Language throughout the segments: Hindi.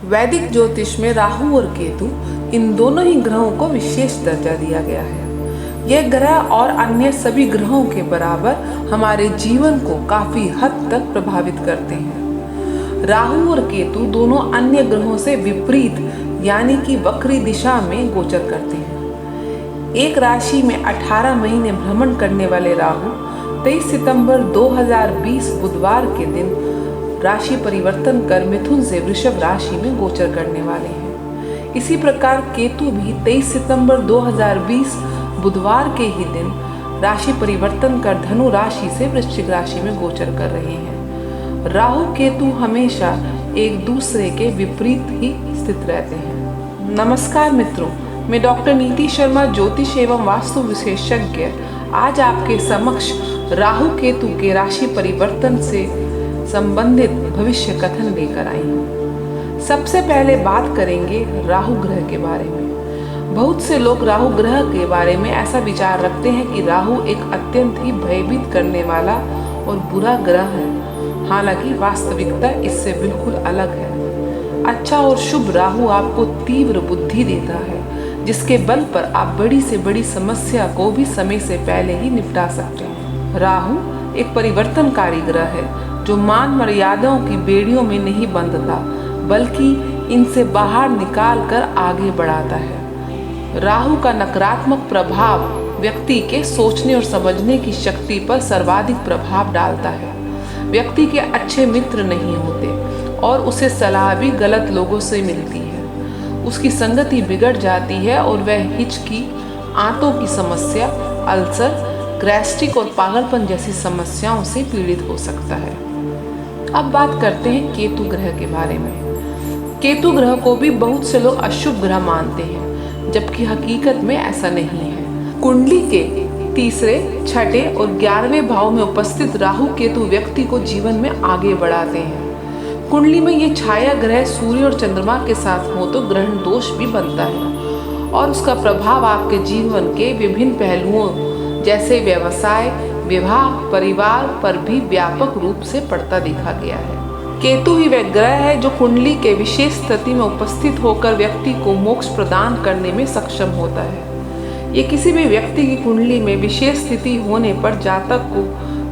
वैदिक ज्योतिष में राहु और केतु इन दोनों ही ग्रहों को विशेष दर्जा दिया गया है। यह ग्रह और अन्य सभी ग्रहों के बराबर हमारे जीवन को काफी हद तक प्रभावित करते हैं। राहु और केतु दोनों अन्य ग्रहों से विपरीत यानी कि वक्री दिशा में गोचर करते हैं। एक राशि में 18 महीने भ्रमण करने वाले राहु 23 सितंबर 2020 बुधवार के दिन राशि परिवर्तन कर मिथुन से वृषभ राशि में गोचर करने वाले हैं। इसी प्रकार केतु भी 23 सितंबर 2020 बुधवार के ही दिन राशि परिवर्तन कर धनु राशि से वृश्चिक राशि में गोचर कर रहे हैं। राहु केतु हमेशा एक दूसरे के विपरीत ही स्थित रहते हैं। नमस्कार मित्रों, मैं डॉक्टर नीति शर्मा, ज्योतिष एवं वास्तु विशेषज्ञ, आज आपके समक्ष राहु केतु के राशि परिवर्तन से संबंधित भविष्य कथन लेकर आई हूँ। सबसे पहले बात करेंगे राहु ग्रह के बारे में। बहुत से लोग राहु ग्रह के बारे में ऐसा विचार रखते हैं कि राहु एक अत्यंत ही भयभीत करने वाला और बुरा ग्रह है। हालांकि वास्तविकता इससे बिल्कुल अलग है। अच्छा और शुभ राहु आपको तीव्र बुद्धि देता है, जिसके बल पर आप बड़ी से बड़ी समस्या को भी समय से पहले ही निपटा सकते हैं। राहु एक परिवर्तनकारी ग्रह है जो मान मर्यादाओं की बेड़ियों में नहीं बंधता, बल्कि इनसे बाहर निकाल कर आगे बढ़ाता है। राहु का नकारात्मक प्रभाव व्यक्ति के सोचने और समझने की शक्ति पर सर्वाधिक प्रभाव डालता है। व्यक्ति के अच्छे मित्र नहीं होते और उसे सलाह भी गलत लोगों से मिलती है। उसकी संगति बिगड़ जाती है और वह हिचकी, आंतों की समस्या, अल्सर, गैस्ट्रिक और पागलपन जैसी समस्याओं से पीड़ित हो सकता है। अब बात करते हैं केतु ग्रह के बारे में। केतु ग्रह को भी बहुत से लोग अशुभ ग्रह मानते हैं, जबकि हकीकत में ऐसा नहीं है। कुंडली के तीसरे, छठे और 11वें भाव में उपस्थित राहु केतु व्यक्ति को जीवन में आगे बढ़ाते हैं। कुंडली में ये छाया ग्रह सूर्य और चंद्रमा के साथ हो तो ग्रहण दोष भी बनता है और उसका प्रभाव आपके जीवन के विभिन्न पहलुओं जैसे व्यवसाय, विवाह, परिवार पर भी व्यापक रूप से पड़ता देखा गया है। केतु ही वह ग्रह है जो कुंडली के विशेष स्थिति में उपस्थित होकर व्यक्ति को मोक्ष प्रदान करने में सक्षम होता है। ये किसी भी व्यक्ति की कुंडली में विशेष स्थिति होने पर जातक को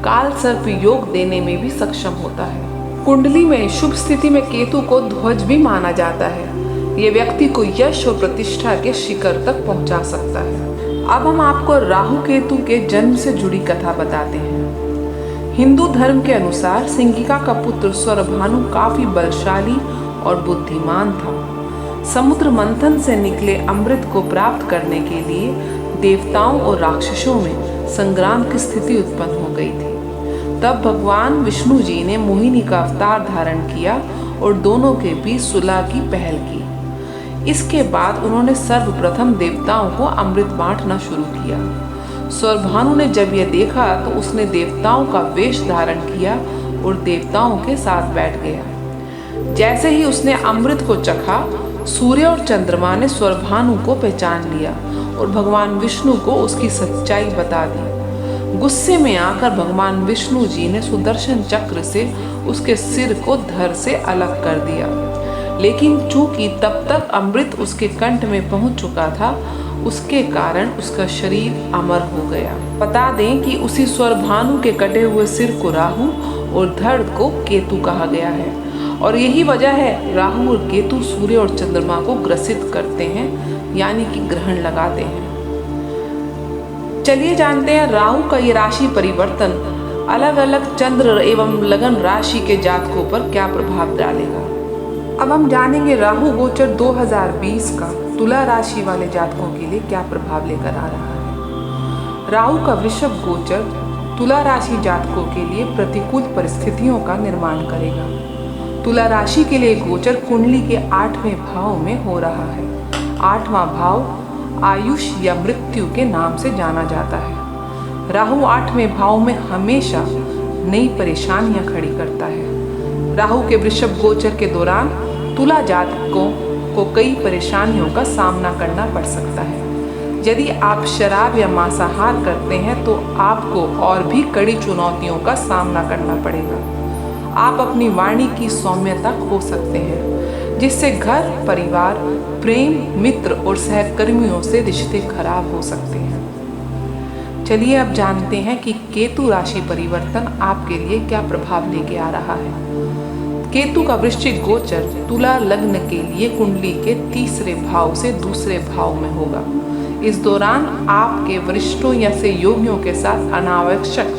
काल सर्प योग देने में भी सक्षम होता है। कुंडली में शुभ स्थिति में केतु को ध्वज भी माना जाता है। ये व्यक्ति को यश और प्रतिष्ठा के शिखर तक पहुंचा सकता है। अब हम आपको राहु केतु के जन्म से जुड़ी कथा बताते हैं। हिंदू धर्म के अनुसार सिंगिका का पुत्र स्वरभानु काफी बलशाली और बुद्धिमान था। समुद्र मंथन से निकले अमृत को प्राप्त करने के लिए देवताओं और राक्षसों में संग्राम की स्थिति उत्पन्न हो गई थी। तब भगवान विष्णु जी ने मोहिनी का अवतार धारण किया और दोनों के बीच सुलह की पहल की। इसके बाद उन्होंने सर्वप्रथम देवताओं को अमृत बांटना शुरू किया। स्वरभानु ने जब यह देखा तो उसने देवताओं का वेश धारण किया और देवताओं के साथ बैठ गया। जैसे ही उसने अमृत को चखा, सूर्य और चंद्रमा ने स्वरभानु को पहचान लिया और भगवान विष्णु को उसकी सच्चाई बता दी। गुस्से में आकर भगवान विष्णु जी ने सुदर्शन चक्र से उसके सिर को धड़ से अलग कर दिया। लेकिन चूंकि तब तक अमृत उसके कंठ में पहुंच चुका था, उसके कारण उसका शरीर अमर हो गया। बता दें कि उसी स्वरभानु के कटे हुए सिर को राहु और धड़ को केतु कहा गया है और यही वजह है राहु और केतु सूर्य और चंद्रमा को ग्रसित करते हैं, यानी कि ग्रहण लगाते हैं। चलिए जानते हैं राहु का ये राशि परिवर्तन अलग अलग चंद्र एवं लगन राशि के जातकों पर क्या प्रभाव डालेगा। अब हम जानेंगे राहु गोचर 2020 का तुला राशि वाले जातकों के लिए क्या प्रभाव लेकर आ रहा है। राहु का वृषभ गोचर तुला राशि जातकों के लिए प्रतिकूल परिस्थितियों का निर्माण करेगा। तुला राशि के लिए गोचर कुंडली के 8वें भाव में हो रहा है। 8वां भाव आयुष या मृत्यु के नाम से जाना जाता है। राहु 8वें भाव में हमेशा नई परेशानियां खड़ी करता है। राहु के वृषभ गोचर के दौरान तुला जातकों को कई परेशानियों का सामना करना पड़ सकता है। यदि आप शराब या मांसाहार करते हैं तो आपको और भी कड़ी चुनौतियों का सामना करना पड़ेगा। आप अपनी वाणी की सौम्यता खो सकते हैं। जिससे घर, परिवार, प्रेम, मित्र और सहकर्मियों से रिश्ते खराब हो सकते हैं। चलिए अब जानते हैं कि केतु राशि परिवर्तन आपके लिए क्या प्रभाव लेके आ रहा है। केतु का वृश्चिक गोचर तुला लग्न के लिए कुंडली के तीसरे भाव से दूसरे भाव में होगा। इस दौरान आपके वरिष्ठों या सहयोगियों के साथ अनावश्यक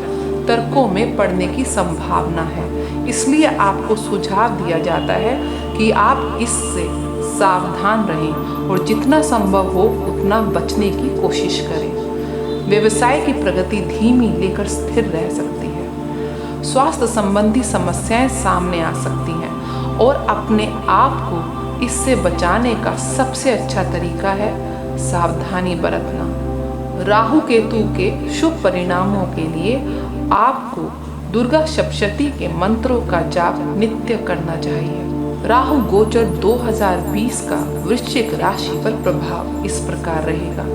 तर्कों में पड़ने की संभावना है, इसलिए आपको सुझाव दिया जाता है कि आप इससे सावधान रहें और जितना संभव हो उतना बचने की कोशिश करें। व्यवसाय की प्रगति धीमी लेकर स्थिर रह सकती है। स्वास्थ्य संबंधी समस्याएं सामने आ सकती हैं और अपने आप को इससे बचाने का सबसे अच्छा तरीका है सावधानी बरतना। राहु केतु के शुभ परिणामों के लिए आपको दुर्गा सप्तशती के मंत्रों का जाप नित्य करना चाहिए। राहु गोचर 2020 का वृश्चिक राशि पर प्रभाव इस प्रकार रहेगा।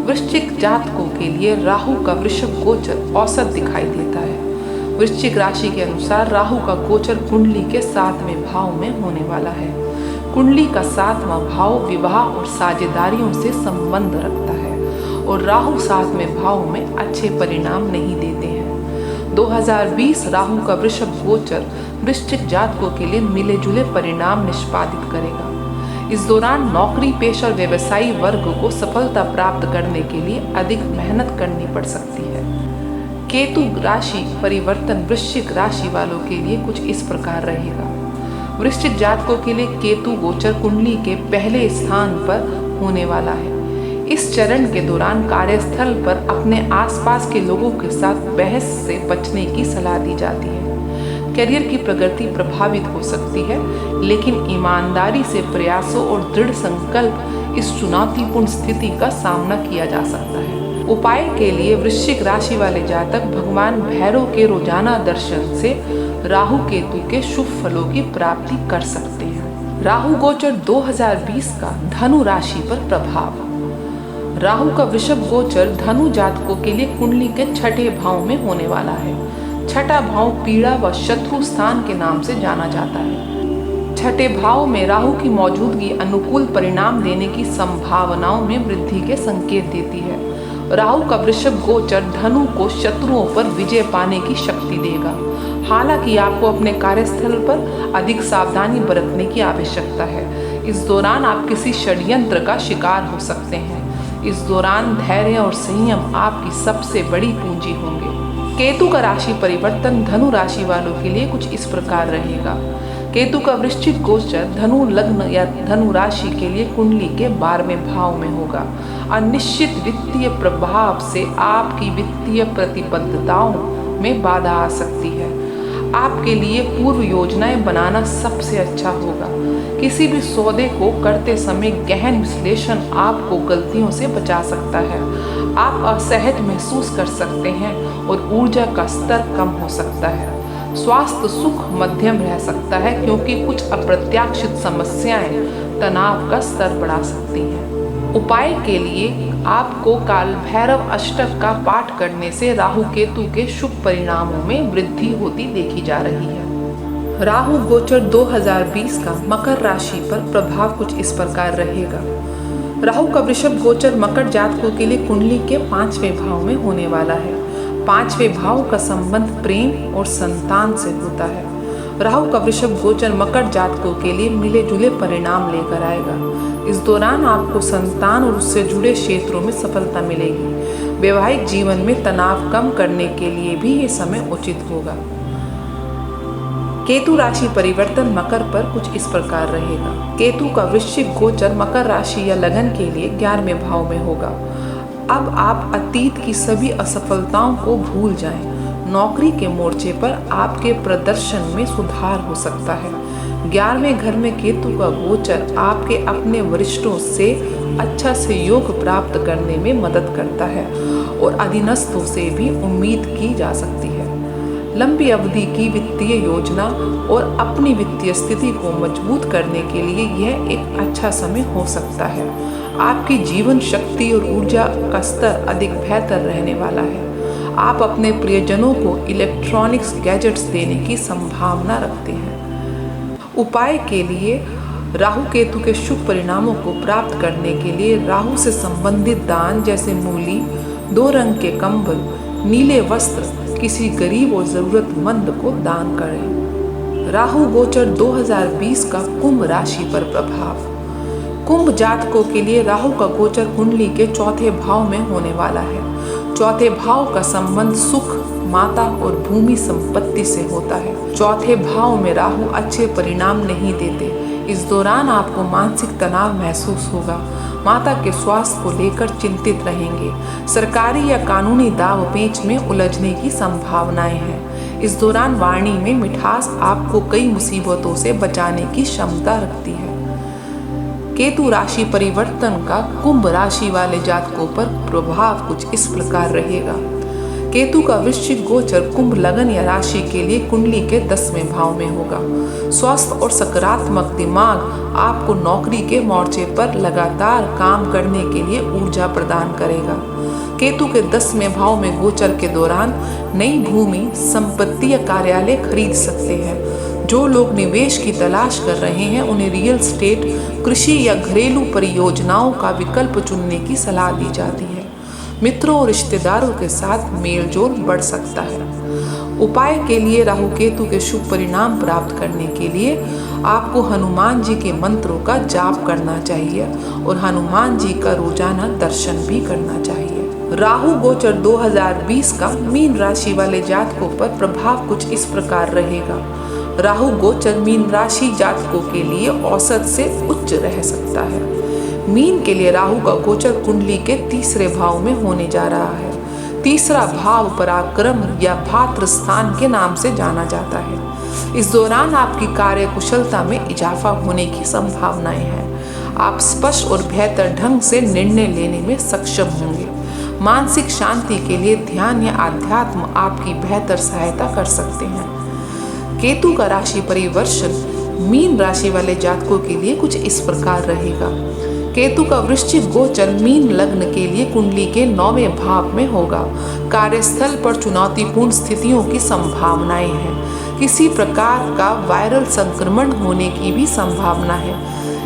वृश्चिक जातकों के लिए राहु का वृषभ गोचर औसत दिखाई देता है। वृश्चिक राशि के अनुसार राहु का गोचर कुंडली के 7वें भाव में होने वाला है। कुंडली का 7वां भाव विवाह और साझेदारियों से संबंध रखता है और राहु 7वें भाव में अच्छे परिणाम नहीं देते हैं। 2020 राहु का वृषभ गोचर वृश्चिक जातकों के लिए मिले जुले परिणाम निष्पादित करेगा। इस दौरान नौकरी पेशा और व्यवसायी वर्ग को सफलता प्राप्त करने के लिए अधिक मेहनत करनी पड़ सकती है। केतु राशि परिवर्तन वृश्चिक राशि वालों के लिए कुछ इस प्रकार रहेगा। वृश्चिक जातकों के लिए केतु गोचर कुंडली के पहले स्थान पर होने वाला है। इस चरण के दौरान कार्यस्थल पर अपने आसपास के लोगों के साथ बहस से बचने की सलाह दी जाती है। करियर की प्रगति प्रभावित हो सकती है, लेकिन ईमानदारी से प्रयासों और दृढ़ संकल्प इस चुनौतीपूर्ण स्थिति का सामना किया जा सकता है। उपाय के लिए वृश्चिक राशि वाले जातक भगवान भैरव के रोजाना दर्शन से राहु केतु के शुभ फलों की प्राप्ति कर सकते हैं। राहु गोचर 2020 का धनु राशि पर प्रभाव। राहु का वृषभ गोचर धनु जातकों के लिए कुंडली के 6ठे भाव में होने वाला है। 6ठा भाव पीड़ा व शत्रु स्थान के नाम से जाना जाता है। 6ठे भाव में राहु की मौजूदगी अनुकूल परिणाम देने की संभावनाओं में वृद्धि के संकेत देती है। राहु का वृषभ गोचर धनु को शत्रुओं पर विजय पाने की शक्ति देगा। हालांकि आपको अपने कार्यस्थल पर अधिक सावधानी बरतने की आवश्यकता है। इस दौरान आप किसी षड्यंत्र का शिकार हो सकते हैं। इस दौरान धैर्य और संयम आपकी सबसे बड़ी पूंजी होंगे। केतु का राशि परिवर्तन धनु राशि वालों के लिए कुछ इस प्रकार रहेगा। केतु का वृश्चिक गोचर धनु लग्न या धनु राशि के लिए कुंडली के 12वें भाव में होगा। अनिश्चित वित्तीय प्रभाव से आपकी वित्तीय प्रतिबद्धताओं में बाधा आ सकती है। आपके लिए पूर्व योजनाएं बनाना सबसे अच्छा होगा। किसी भी सौदे को करते समय गहन विश्लेषण आपको गलतियों से बचा सकता है। आप असहज महसूस कर सकते हैं और ऊर्जा का स्तर कम हो सकता है। स्वास्थ्य सुख मध्यम रह सकता है, क्योंकि कुछ अप्रत्याशित समस्याएं तनाव का स्तर बढ़ा सकती हैं। उपाय के लिए आपको काल भैरव अष्टक का पाठ करने से राहु केतु के शुभ परिणामों में वृद्धि होती देखी जा रही है। राहु गोचर 2020 का मकर राशि पर प्रभाव कुछ इस प्रकार रहेगा। राहु का वृषभ गोचर मकर जातकों के लिए कुंडली के 5वें भाव में होने वाला है। 5वें भाव का संबंध प्रेम और संतान से होता है। राहु का वृषभ गोचर मकर जातकों के लिए मिले जुले परिणाम लेकर आएगा। इस दौरान आपको संतान और उससे जुड़े क्षेत्रों में सफलता मिलेगी। वैवाहिक जीवन में तनाव कम करने के लिए भी ये समय उचित होगा। केतु राशि परिवर्तन मकर पर कुछ इस प्रकार रहेगा। केतु का वृश्चिक गोचर मकर राशि या लगन के लिए 11वें भाव में होगा। अब आप अतीत की सभी असफलताओं को भूल जाएं। नौकरी के मोर्चे पर आपके प्रदर्शन में सुधार हो सकता है। 11वें घर में केतु का गोचर आपके अपने वरिष्ठों से अच्छा सहयोग प्राप्त करने में मदद करता है और अधीनस्थों से भी उम्मीद की जा सकती है। लंबी अवधि की वित्तीय योजना और अपनी वित्तीय स्थिति को मजबूत करने के लिए यह एक अच्छा समय हो सकता है। आपकी जीवन शक्ति और ऊर्जा का स्तर अधिक बेहतर रहने वाला है। आप अपने प्रियजनों को इलेक्ट्रॉनिक्स गैजेट्स देने की संभावना रखते हैं। उपाय के लिए राहु केतु के शुभ परिणामों को प्राप्त करने के लिए राहु से संबंधित दान जैसे मूली, 2 रंग के कंबल, नीले वस्त्र किसी गरीब और जरूरतमंद को दान करें। राहु गोचर 2020 का कुंभ राशि पर प्रभाव। कुंभ जातकों के लिए राहु का गोचर कुंडली के चौथे भाव में होने वाला है। चौथे भाव का संबंध सुख, माता और भूमि संपत्ति से होता है। चौथे भाव में राहु अच्छे परिणाम नहीं देते। इस दौरान आपको मानसिक तनाव महसूस होगा। माता के स्वास्थ्य को लेकर चिंतित रहेंगे। सरकारी या कानूनी दाव पेच में उलझने की संभावनाएं हैं। इस दौरान वाणी में मिठास आपको कई मुसीबतों से बचाने की क्षमता रखती है। केतु राशि परिवर्तन का कुंभ राशि वाले जातकों पर प्रभाव कुछ इस प्रकार रहेगा। केतु का वृश्चिक गोचर कुंभ लगन या राशि के लिए कुंडली के 10वें भाव में होगा। स्वस्थ और सकारात्मक दिमाग आपको नौकरी के मोर्चे पर लगातार काम करने के लिए ऊर्जा प्रदान करेगा। केतु के 10वें भाव में गोचर के दौरान नई भूमि, संपत्ति या कार्यालय खरीद सकते हैं। जो लोग निवेश की तलाश कर रहे हैं उन्हें रियल एस्टेट, कृषि या घरेलू परियोजनाओं का विकल्प चुनने की सलाह दी जाती है। मित्रों और रिश्तेदारों के साथ मेलजोल बढ़ सकता है। उपाय के लिए राहु केतु के शुभ परिणाम प्राप्त करने के लिए आपको हनुमान जी के मंत्रों का जाप करना चाहिए और हनुमान जी का रोजाना दर्शन भी करना चाहिए। राहु गोचर 2020 का मीन राशि वाले जातकों पर प्रभाव कुछ इस प्रकार रहेगा। राहु गोचर मीन राशि जातकों के लिए औसत से उच्च रह सकता है। मीन के लिए राहु का गोचर कुंडली के 3रे भाव में होने जा रहा है। 3रा भाव पराक्रम या भात्र स्थान के नाम से जाना जाता है। इस दौरान आपकी कार्य कुशलता में इजाफा होने की संभावनाएं हैं। आप स्पष्ट और बेहतर ढंग से निर्णय लेने में सक्षम होंगे। मानसिक शांति के लिए ध्यान या आध्यात्म आपकी बेहतर सहायता कर सकते हैं। केतु का राशि परिवर्तन मीन राशि वाले जातकों के लिए कुछ इस प्रकार रहेगा। केतु का वृश्चिक गोचर मीन लग्न के लिए कुंडली के 9वें भाव में होगा। कार्यस्थल पर चुनौतीपूर्ण स्थितियों की संभावनाएं हैं। किसी प्रकार का वायरल संक्रमण होने की भी संभावना है,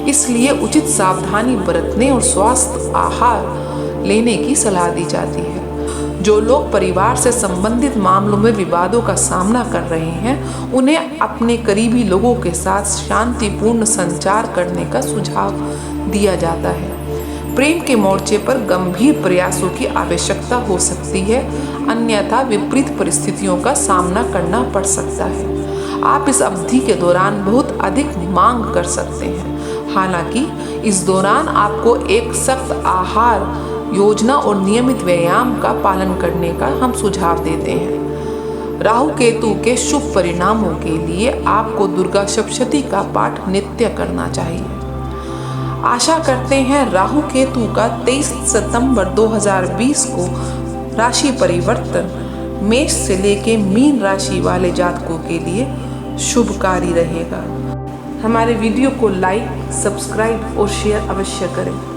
इसलिए उचित सावधानी बरतने और स्वास्थ्य आहार लेने की सलाह दी जाती है। जो लोग परिवार से संबंधित मामलों में विवादों का सामना कर रहे हैं उन्हें अपने करीबी लोगों के साथ शांतिपूर्ण संचार करने का सुझाव दिया जाता है। प्रेम के मोर्चे पर गंभीर प्रयासों की आवश्यकता हो सकती है, अन्यथा विपरीत परिस्थितियों का सामना करना पड़ सकता है। आप इस अवधि के दौरान बहुत अधिक मांग कर सकते हैं। हालांकि इस दौरान आपको एक सख्त आहार योजना और नियमित व्यायाम का पालन करने का हम सुझाव देते हैं। राहु केतु के शुभ परिणामों के लिए आपको दुर्गा सप्तशती का पाठ नित्य करना चाहिए। आशा करते हैं राहु केतु का 23 सितंबर 2020 को राशि परिवर्तन मेष से लेके मीन राशि वाले जातकों के लिए शुभकारी रहेगा। हमारे वीडियो को लाइक, सब्सक्राइब और शेयर अवश्य करें।